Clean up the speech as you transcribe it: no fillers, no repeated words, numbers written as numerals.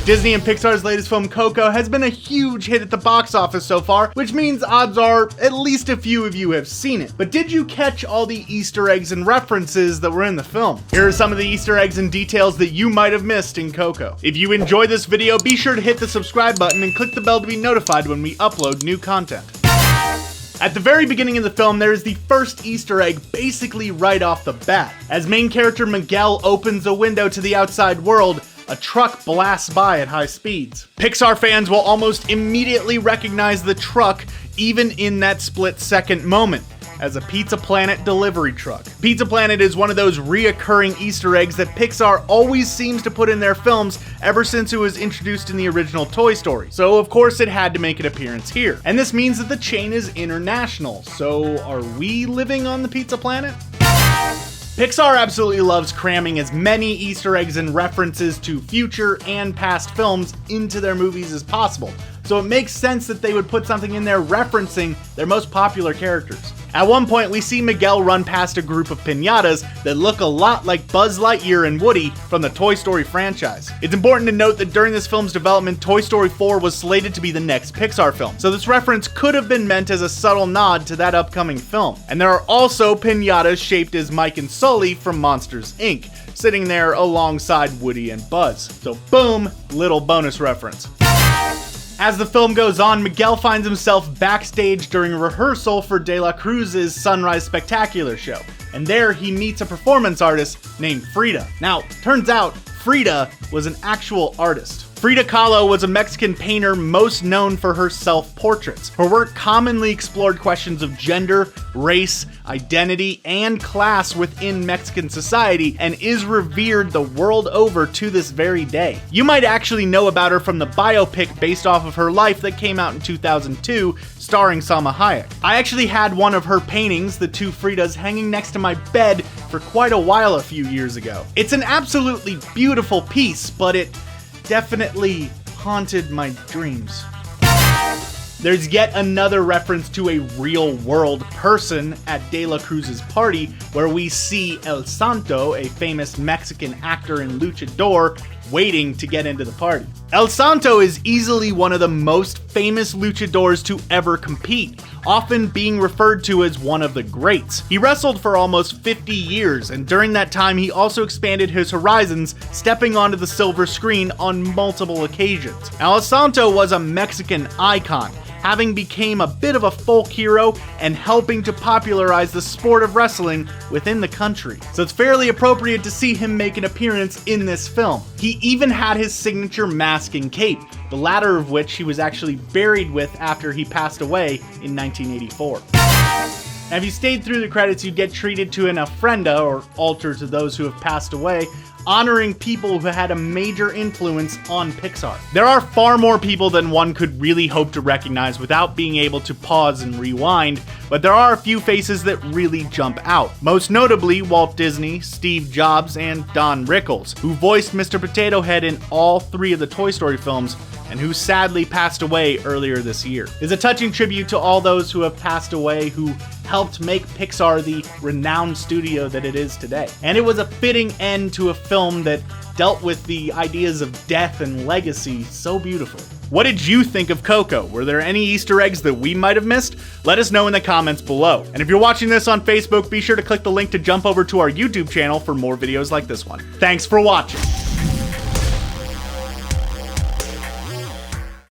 Disney and Pixar's latest film, Coco, has been a huge hit at the box office so far, which means odds are at least a few of you have seen it. But did you catch all the Easter eggs and references that were in the film? Here are some of the Easter eggs and details that you might have missed in Coco. If you enjoyed this video, be sure to hit the subscribe button and click the bell to be notified when we upload new content. At the very beginning of the film, there is the first Easter egg basically right off the bat. As main character Miguel opens a window to the outside world, a truck blasts by at high speeds. Pixar fans will almost immediately recognize the truck, even in that split-second moment, as a Pizza Planet delivery truck. Pizza Planet is one of those reoccurring Easter eggs that Pixar always seems to put in their films ever since it was introduced in the original Toy Story. So of course it had to make an appearance here. And this means that the chain is international. So are we living on the Pizza Planet? Pixar absolutely loves cramming as many Easter eggs and references to future and past films into their movies as possible. So it makes sense that they would put something in there referencing their most popular characters. At one point, we see Miguel run past a group of piñatas that look a lot like Buzz Lightyear and Woody from the Toy Story franchise. It's important to note that during this film's development, Toy Story 4 was slated to be the next Pixar film, so this reference could have been meant as a subtle nod to that upcoming film. And there are also piñatas shaped as Mike and Sully from Monsters, Inc., sitting there alongside Woody and Buzz. So boom, little bonus reference. As the film goes on, Miguel finds himself backstage during rehearsal for De La Cruz's Sunrise Spectacular show, and there he meets a performance artist named Frida. Now, turns out Frida was an actual artist. Frida Kahlo was a Mexican painter most known for her self-portraits. Her work commonly explored questions of gender, race, identity, and class within Mexican society and is revered the world over to this very day. You might actually know about her from the biopic based off of her life that came out in 2002, starring Salma Hayek. I actually had one of her paintings, the two Fridas, hanging next to my bed for quite a while a few years ago. It's an absolutely beautiful piece, but it definitely haunted my dreams. There's yet another reference to a real-world person at De La Cruz's party, where we see El Santo, a famous Mexican actor and luchador, waiting to get into the party. El Santo is easily one of the most famous luchadors to ever compete, often being referred to as one of the greats. He wrestled for almost 50 years, and during that time he also expanded his horizons, stepping onto the silver screen on multiple occasions. Now, El Santo was a Mexican icon, having become a bit of a folk hero and helping to popularize the sport of wrestling within the country. So it's fairly appropriate to see him make an appearance in this film. He even had his signature mask and cape, the latter of which he was actually buried with after he passed away in 1984. Now, if you stayed through the credits, you'd get treated to an ofrenda, or altar to those who have passed away, honoring people who had a major influence on Pixar. There are far more people than one could really hope to recognize without being able to pause and rewind, but there are a few faces that really jump out. Most notably, Walt Disney, Steve Jobs, and Don Rickles, who voiced Mr. Potato Head in all three of the Toy Story films, and who sadly passed away earlier this year. It's a touching tribute to all those who have passed away who helped make Pixar the renowned studio that it is today. And it was a fitting end to a film that dealt with the ideas of death and legacy so beautifully. What did you think of Coco? Were there any Easter eggs that we might have missed? Let us know in the comments below. And if you're watching this on Facebook, be sure to click the link to jump over to our YouTube channel for more videos like this one. Thanks for watching.